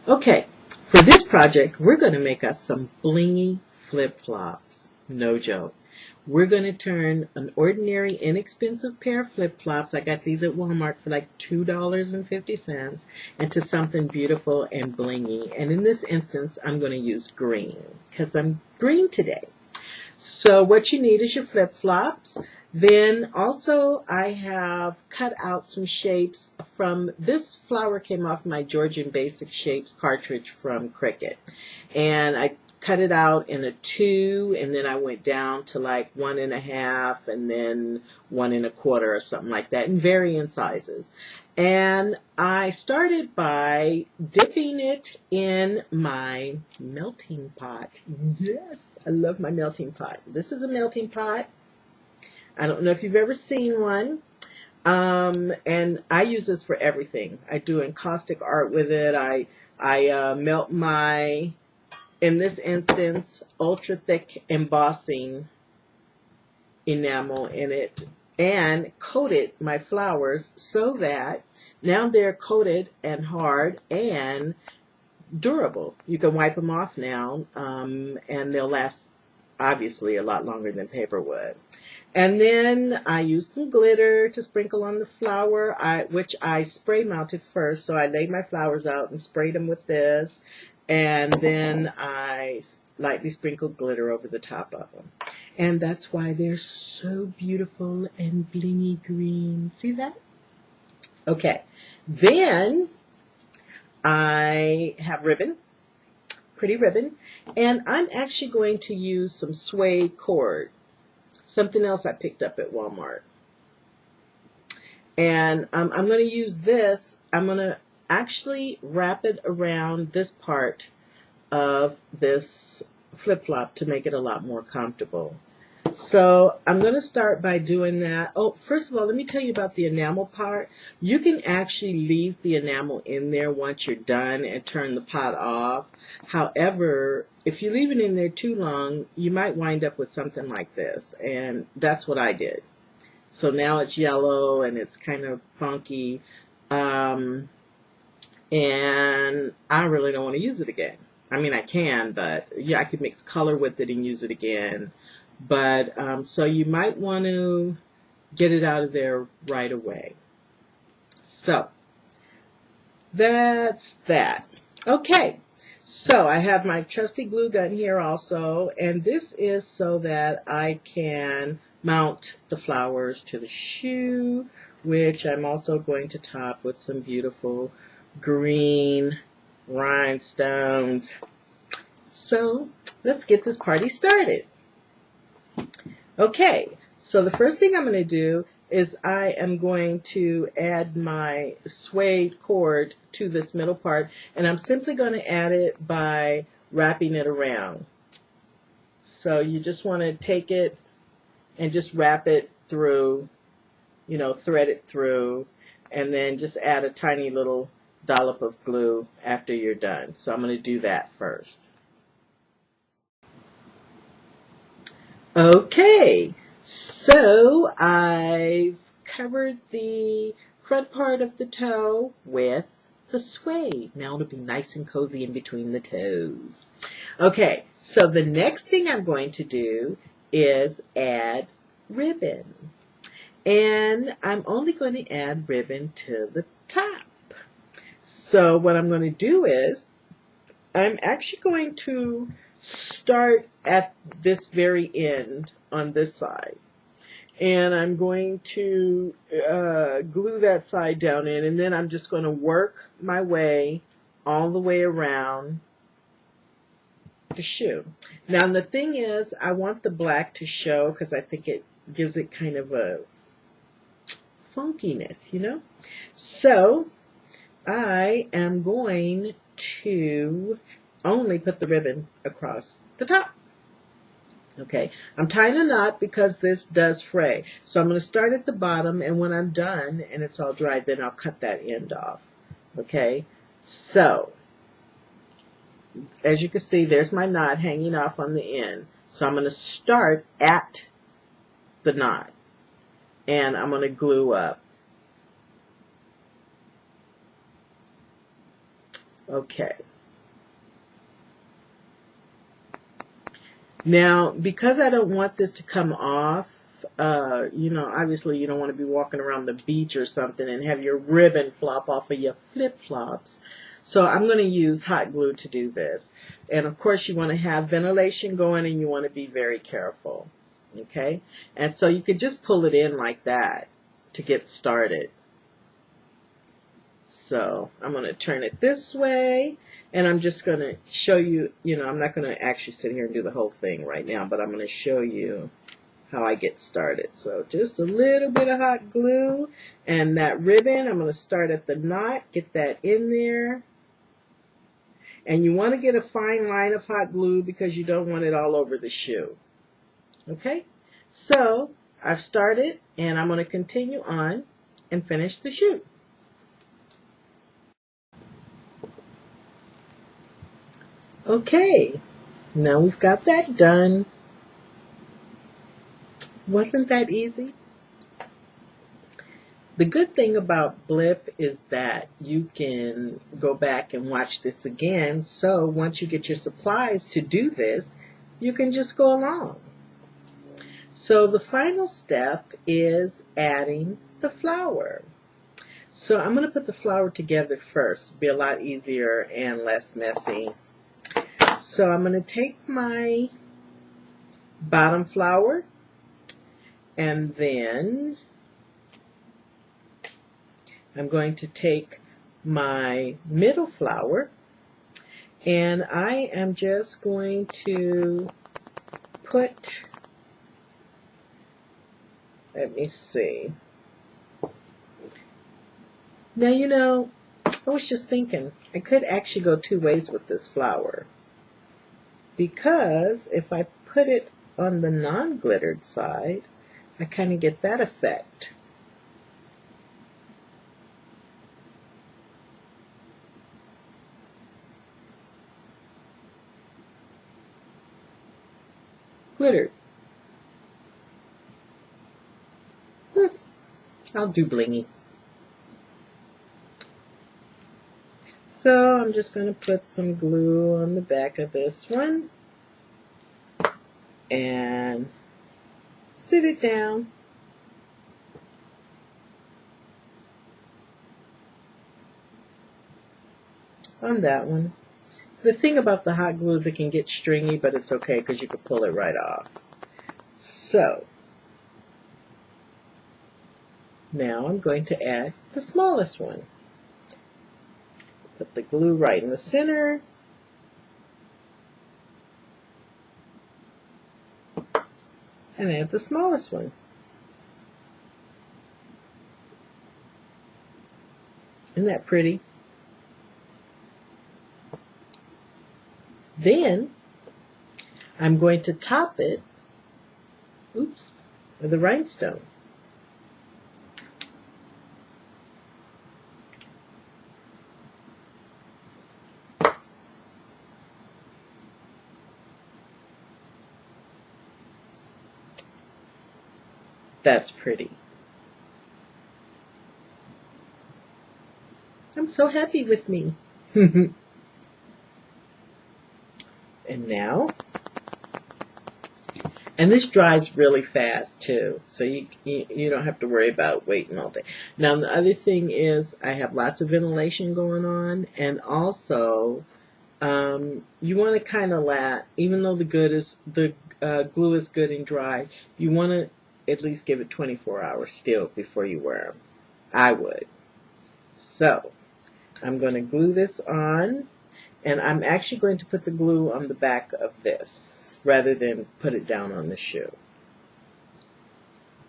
Okay, for this project, we're going to make us some blingy flip-flops. No joke. We're going to turn an ordinary, inexpensive pair of flip-flops, I got these at Walmart for like $2.50, into something beautiful and blingy. And in this instance, I'm going to use green, because I'm green today. So what you need is your flip-flops. Then also I have cut out some shapes from, this flower came off my Georgian Basic Shapes cartridge from Cricut. And I cut it out in a 2, and then I went down to like 1.5, and then 1.25 or something like that, in varying sizes. And I started by dipping it in my melting pot. Yes, I love my melting pot. This is a melting pot. I don't know if you've ever seen one. And I use this for everything. I do encaustic art with it. I melt my, in this instance, ultra thick embossing enamel in it, and coated my flowers so that now they're coated and hard and durable. You can wipe them off now, and they'll last obviously a lot longer than paper would. And then I used some glitter to sprinkle on the flower, which I spray mounted first. So I laid my flowers out and sprayed them with this, and then I lightly sprinkled glitter over the top of them. And that's why they're so beautiful and blingy green. See that? Okay. Then I have ribbon, pretty ribbon, and I'm actually going to use some suede cord, something else I picked up at Walmart. And I'm going to use this. I'm going to actually wrap it around this part of this flip-flop to make it a lot more comfortable. So I'm going to start by doing that. Oh, first of all, let me tell you about the enamel part. You can actually leave the enamel in there once you're done and turn the pot off. However, if you leave it in there too long, you might wind up with something like this. And that's what I did. So now it's yellow and it's kind of funky. And I really don't want to use it again. I mean, I can, but yeah, I could mix color with it and use it again. But so you might want to get it out of there right away. So that's that. Okay, so I have my trusty glue gun here also, and this is so that I can mount the flowers to the shoe, which I'm also going to top with some beautiful green rhinestones. So let's get this party started. Okay, so the first thing I'm going to do is I am going to add my suede cord to this middle part, and I'm simply going to add it by wrapping it around. So you just want to take it and just wrap it through, you know, thread it through, and then just add a tiny little dollop of glue after you're done. So I'm going to do that first. Okay, so I've covered the front part of the toe with the suede. Now it'll be nice and cozy in between the toes. Okay, so the next thing I'm going to do is add ribbon. And I'm only going to add ribbon to the top. So what I'm going to do is I'm actually going to start at this very end on this side, and I'm going to glue that side down in, and then I'm just going to work my way all the way around the shoe. Now the thing is, I want the black to show because I think it gives it kind of a funkiness, you know. So I am going to only put the ribbon across the top. Okay, I'm tying a knot because this does fray. So I'm going to start at the bottom, and when I'm done and it's all dried, then I'll cut that end off. Okay, so as you can see, there's my knot hanging off on the end. So I'm going to start at the knot, and I'm going to glue up. Okay. Now, because I don't want this to come off, obviously you don't want to be walking around the beach or something and have your ribbon flop off of your flip-flops. So I'm going to use hot glue to do this. And of course you want to have ventilation going and you want to be very careful. Okay? And so you could just pull it in like that to get started. So I'm going to turn it this way, and I'm just going to show you, I'm not going to actually sit here and do the whole thing right now, but I'm going to show you how I get started. So just a little bit of hot glue, and that ribbon, I'm going to start at the knot, get that in there. And you want to get a fine line of hot glue because you don't want it all over the shoe. Okay? So I've started, and I'm going to continue on and finish the shoe. Okay, now we've got that done. Wasn't that easy? The good thing about Blip is that you can go back and watch this again. So once you get your supplies to do this, you can just go along. So the final step is adding the flower. So I'm going to put the flower together first. It'll be a lot easier and less messy. So I'm going to take my bottom flower, and then I'm going to take my middle flower, and I am just going to put, let me see. Now, I was just thinking, I could actually go two ways with this flower. Because if I put it on the non-glittered side, I kind of get that effect. Glittered. I'll do blingy. So I'm just going to put some glue on the back of this one and sit it down. On that one. The thing about the hot glue is it can get stringy, but it's okay because you can pull it right off. So now I'm going to add the smallest one. Put the glue right in the center. And add the smallest one. Isn't that pretty? Then I'm going to top it, with a rhinestone. That's pretty. I'm so happy with me. And now, and this dries really fast too, so you don't have to worry about waiting all day. Now the other thing is I have lots of ventilation going on, and also you want to kind of even though the glue is good and dry, you want to at least give it 24 hours still before you wear them. I would. So I'm going to glue this on, and I'm actually going to put the glue on the back of this rather than put it down on the shoe.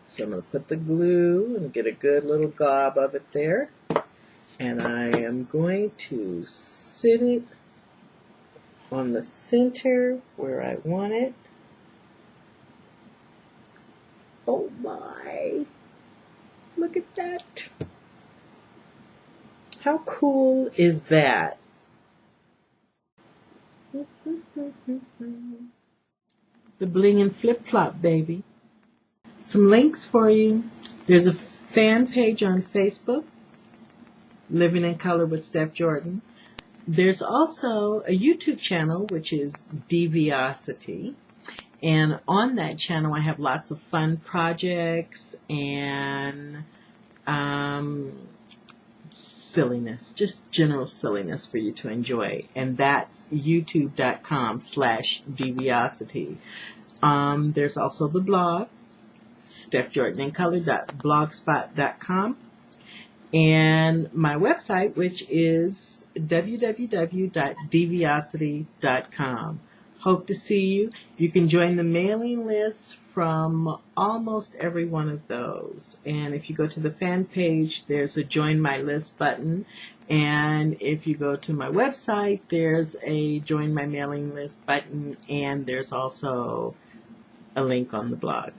So I'm going to put the glue and get a good little glob of it there, and I am going to sit it on the center where I want it. Oh my, look at that. How cool is that? The bling and flip-flop, baby. Some links for you. There's a fan page on Facebook, Living in Color with Steph Jordan. There's also a YouTube channel, which is Deviosity. And on that channel, I have lots of fun projects and silliness, just general silliness for you to enjoy. And that's youtube.com/deviosity. There's also the blog, stephjordanincolor.blogspot.com, and my website, which is www.deviosity.com. Hope to see you. You can join the mailing list from almost every one of those. And if you go to the fan page, there's a Join My List button. And if you go to my website, there's a Join My Mailing List button. And there's also a link on the blog.